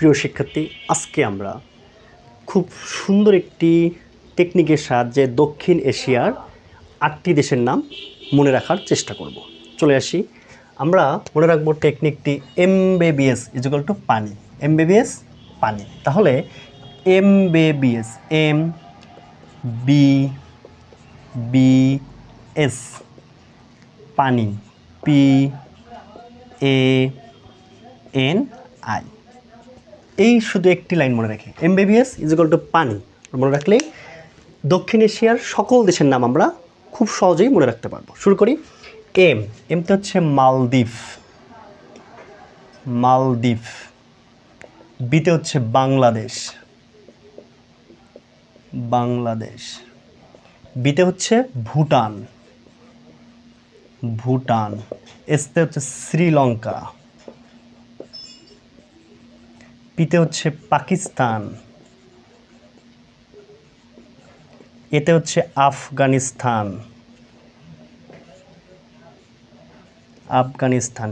প্রিয় শিক্ষার্থী, আজকে আমরা খুব সুন্দর একটি টেকনিকের সাহায্যে দক্ষিণ এশিয়ার ৮টি দেশের নাম মনে রাখার চেষ্টা করব। চলে আসি, আমরা মনে রাখবো টেকনিকটি এমবিবিএস ইকুয়াল টু পানি। এমবিবিএস পানি। তাহলে MBBS M B B S পানি পি এ এন আই। এই শুধু একটি লাইন মনে রাখি, এমবিবিএস ইকুয়াল টু পানি মনে রাখলেই দক্ষিণ এশিয়ার সকল দেশের নাম আমরা খুব সহজেই মনে রাখতে পারবো। শুরু করি। এমতে হচ্ছে মালদ্বীপ, মালদ্বীপ। বিতে হচ্ছে বাংলাদেশ, বাংলাদেশ। বিতে হচ্ছে ভুটান, ভুটান। এসতে হচ্ছে শ্রীলঙ্কা। পিতে হচ্ছে পাকিস্তান। এতে হচ্ছে আফগানিস্তান, আফগানিস্তান।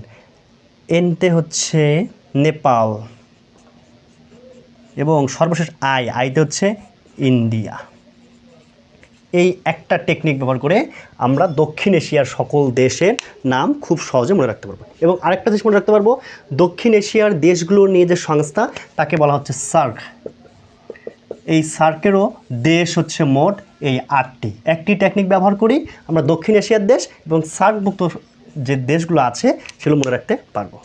এনতে হচ্ছে নেপাল এবং সর্বশেষ আইতে হচ্ছে ইন্ডিয়া। এই একটা টেকনিক ব্যবহার করে আমরা দক্ষিণ এশিয়ার সকল দেশের নাম খুব সহজে মনে রাখতে পারবো। এবং আরেকটা দেশ মনে রাখতে পারবো, দক্ষিণ এশিয়ার দেশগুলোর নিয়ে যে সংস্থা তাকে বলা হচ্ছে সার্ক। এই সার্কেরও দেশ হচ্ছে মোট এই ৮টি। একটি টেকনিক ব্যবহার করি আমরা দক্ষিণ এশিয়ার দেশ এবং সার্কভুক্ত যে দেশগুলো আছে সেগুলো মনে রাখতে পারবো।